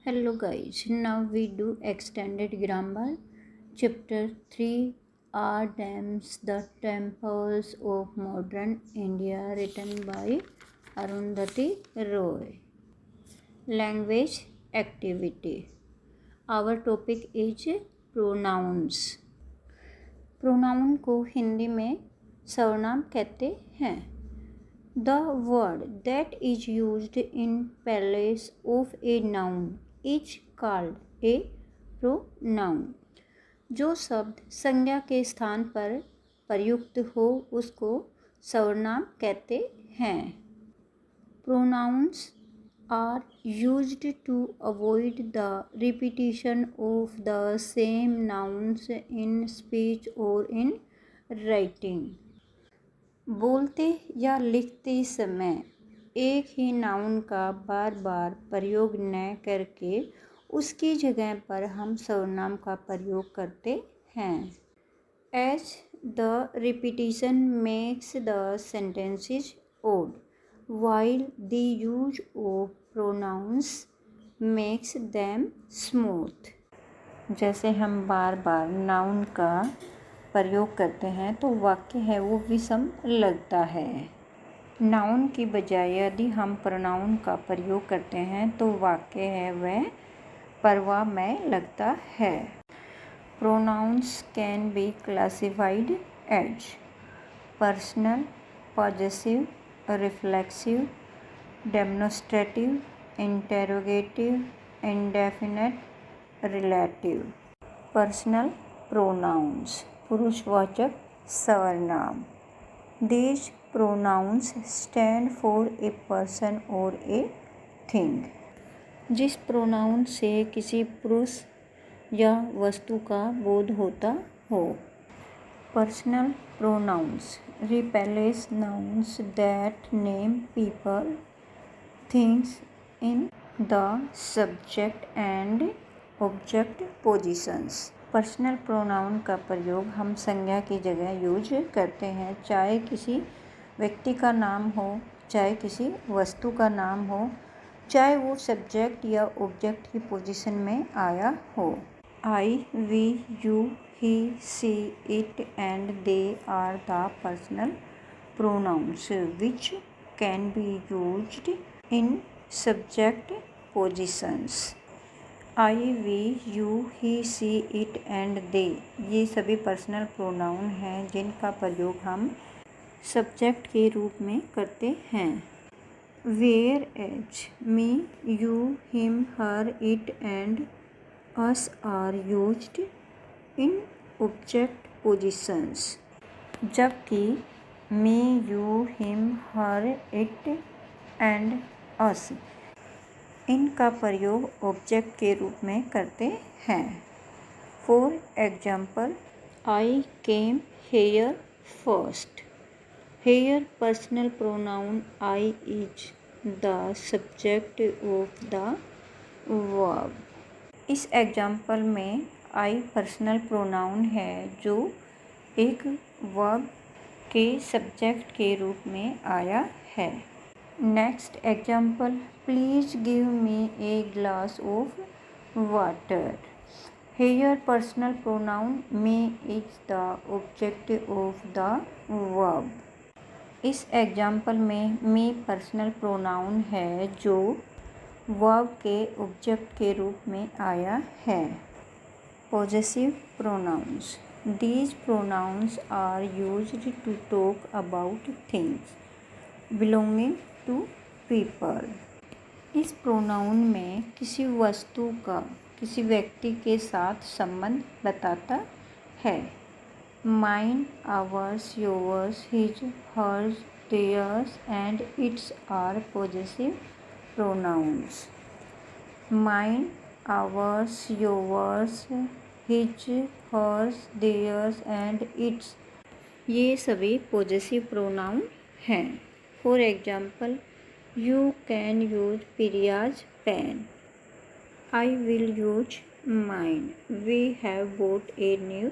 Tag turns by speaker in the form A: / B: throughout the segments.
A: Hello guys, now we do extended grammar. Chapter 3 are Dams, the Temples of Modern India, written by Arundhati Roy. Language activity. Our topic is pronouns. Pronoun को हिंदी में सर्वनाम कहते हैं. The word that is used in place of a noun is called a pronoun. जो शब्द संज्ञा के स्थान पर प्रयुक्त हो उसको सर्वनाम कहते हैं. Pronouns are used to avoid the repetition of the same nouns in speech or in writing. बोलते या लिखते समय एक ही नाउन का बार बार प्रयोग न करके उसकी जगह पर हम सर्वनाम का प्रयोग करते हैं. As the repetition makes the sentences odd, while the use of pronouns makes them smooth. जैसे हम बार बार नाउन का प्रयोग करते हैं तो वाक्य है वो विषम लगता है. नाउन की बजाय यदि हम प्रोनाउन का प्रयोग करते हैं तो वाक्य है वह प्रवाहमय लगता है. Pronouns can be classified as personal, possessive, reflexive, demonstrative, interrogative, indefinite, relative. Personal pronouns पुरुषवाचक सर्वनाम. These pronouns stand for a person or a thing. जिस प्रोनाउन से किसी पुरुष या वस्तु का बोध होता हो. Personal pronouns replace nouns that name people, things in the subject and object positions. Personal pronoun का प्रयोग हम संज्ञा की जगह यूज करते हैं, चाहे किसी व्यक्ति का नाम हो, चाहे किसी वस्तु का नाम हो, चाहे वो सब्जेक्ट या ऑब्जेक्ट की पोजीशन में आया हो. I, we, you, he, she, it and they are the personal pronouns which can be used in subject positions. I, we, you, he, she, it and they ये सभी पर्सनल प्रोनाउन हैं जिनका प्रयोग हम सब्जेक्ट के रूप में करते हैं. Whereas me, you, him, her, it and us are used in object positions. जबकि me, you, him, her, it and us इनका प्रयोग ऑब्जेक्ट के रूप में करते हैं. For example, I came here first. Here personal pronoun I is the subject of the verb. इस example में आई पर्सनल प्रोनाउन है जो एक वर्ब के सब्जेक्ट के रूप में आया है. Next example, please give me a glass of water. Here personal pronoun me is the object of the verb. इस एग्जाम्पल में मी पर्सनल प्रोनाउन है जो वर्ब के ऑब्जेक्ट के रूप में आया है. Possessive pronouns. These pronouns are used to talk about things belonging to people. इस प्रोनाउन में किसी वस्तु का किसी व्यक्ति के साथ संबंध बताता है. Mine, ours, yours, his, hers, theirs and its are possessive pronouns. Mine, ours, yours, his, hers, theirs and its ये सभी पॉजेसिव प्रोनाउन हैं. For example, you can use Priya's pen. I will use mine. We have bought a new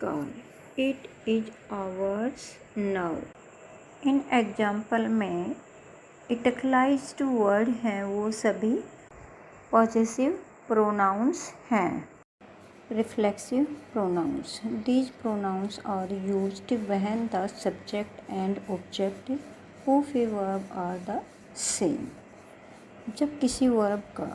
A: car. It is ours now. इन example में italicized word हैं वो सभी possessive pronouns हैं। Reflexive pronouns, these pronouns are used when the subject and object of a verb are the same. जब किसी verb का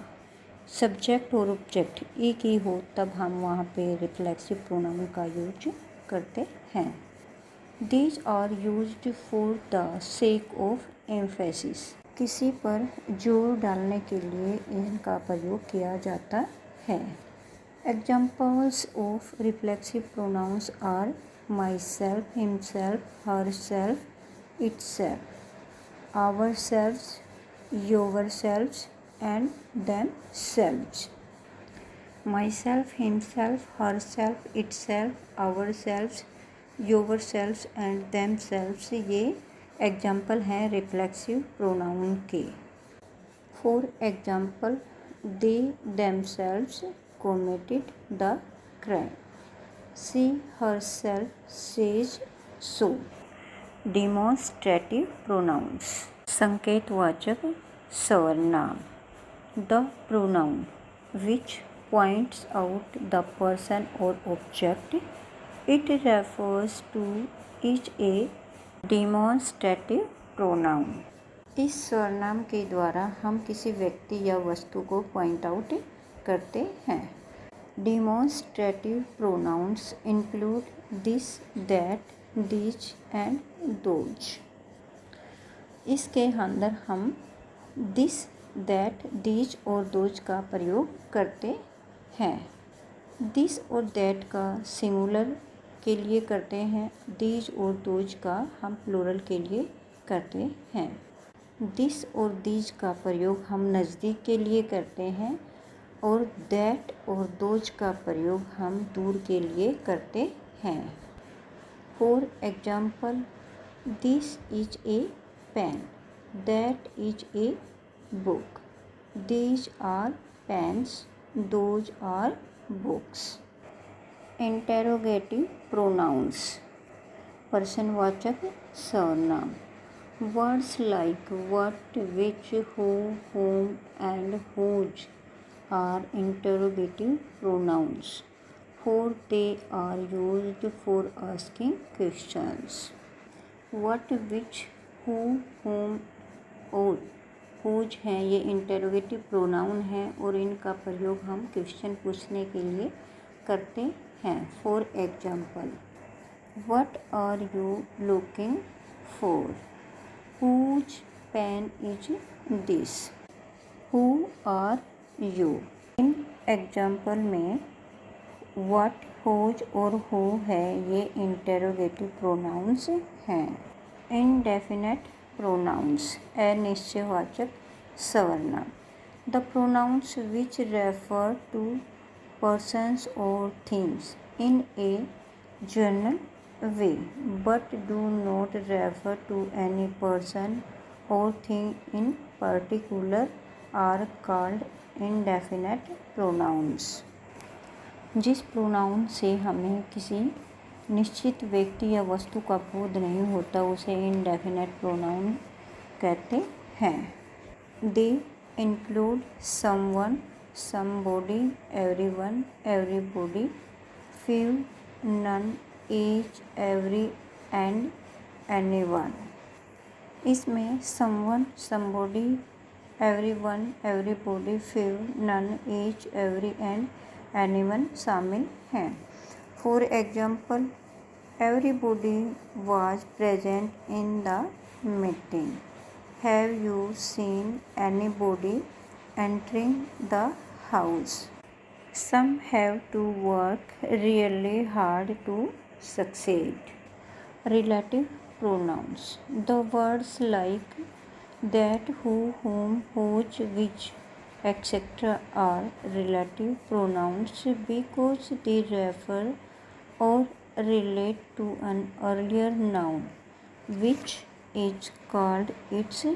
A: subject और ऑब्जेक्ट एक ही हो तब हम वहाँ पे रिफ्लेक्सिव प्रोनाउन का यूज करते हैं। These are used for the sake of emphasis, किसी पर जोर डालने के लिए इनका प्रयोग किया जाता है। Examples of reflexive pronouns are myself, himself, herself, itself, ourselves, yourselves and themselves। myself, himself, herself, itself, ourselves, yourselves and themselves ये एग्जाम्पल हैं रिफ्लेक्सिव प्रोनाउन के। For example, they themselves committed the crime, she herself says so। Demonstrative pronouns, संकेतवाचक सर्वनाम। The pronoun which points out the person or object, it refers to is a demonstrative pronoun. इस सर्वनाम के द्वारा हम किसी व्यक्ति या वस्तु को पॉइंट आउट करते हैं। Demonstrative pronouns include this, that, these and those. इसके अंदर हम दिस, दैट, दीज और दोज का प्रयोग करते हैं। दिस और दैट का सिंगुलर के लिए करते हैं, दीज और दोज का हम प्लूरल के लिए करते हैं। दिस और दीज का प्रयोग हम नज़दीक के लिए करते हैं और दैट और दोज का प्रयोग हम दूर के लिए करते हैं। For example, this is a pen, that is a book, these are pens, those are books. Interrogative pronouns, प्रश्नवाचक सर्वनाम। Words like what, which, who, whom and whose are interrogative pronouns, for they are used for asking questions। What, which, who, whom और whose हैं ये interrogative pronoun हैं और इनका प्रयोग हम क्वेश्चन पूछने के लिए करते हैं। For example, what are you looking for, whose pen is this, who are you। इन एग्जाम्पल में व्हाट, whose और who है ये इंटेरोगेटिव प्रोनाउंस हैं। इनडेफिनेट प्रोनाउंस, अनिश्चयवाचक सर्वनाम। The pronouns which refer to persons or things in a general way but do not refer to any person or thing in particular are called indefinite pronouns। जिस pronoun से हमें किसी निश्चित व्यक्ति या वस्तु का बोध नहीं होता उसे इनडेफिनेट प्रोनाउन कहते हैं। They include someone, somebody, everyone, everybody, few, none, each, every and anyone। इसमें someone, somebody, everyone, everybody, few, none, each, every and anyone शामिल हैं। For example, everybody was present in the meeting। Have you seen anybody entering the house? Some have to work really hard to succeed। Relative pronouns, the words like that, who, whom, whose, which, etc. are relative pronouns because they refer or relate to an earlier noun which is called its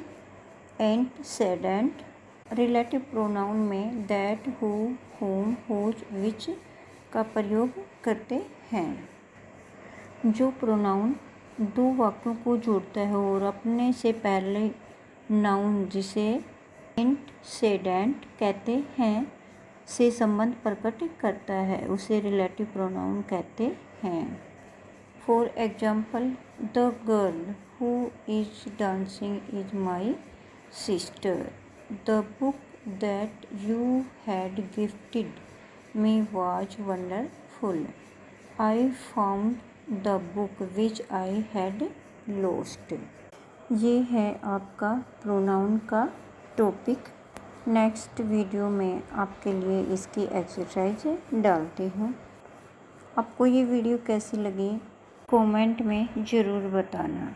A: antecedent। Relative pronoun में that, who, whom, whose, which का प्रयोग करते हैं। जो pronoun दो वाक्यों को जोड़ता है और अपने से पहले नाउन जिसे एंटेसेडेंट कहते हैं से संबंध प्रकट करता है, उसे रिलेटिव प्रोनाउन कहते हैं। For example, the girl who is dancing is my sister. The book that you had gifted me was wonderful. I found the book which I had lost. ये है आपका प्रोनाउन का टॉपिक। नेक्स्ट वीडियो में आपके लिए इसकी exercise डालती हूँ। आपको ये वीडियो कैसी लगी कमेंट में ज़रूर बताना।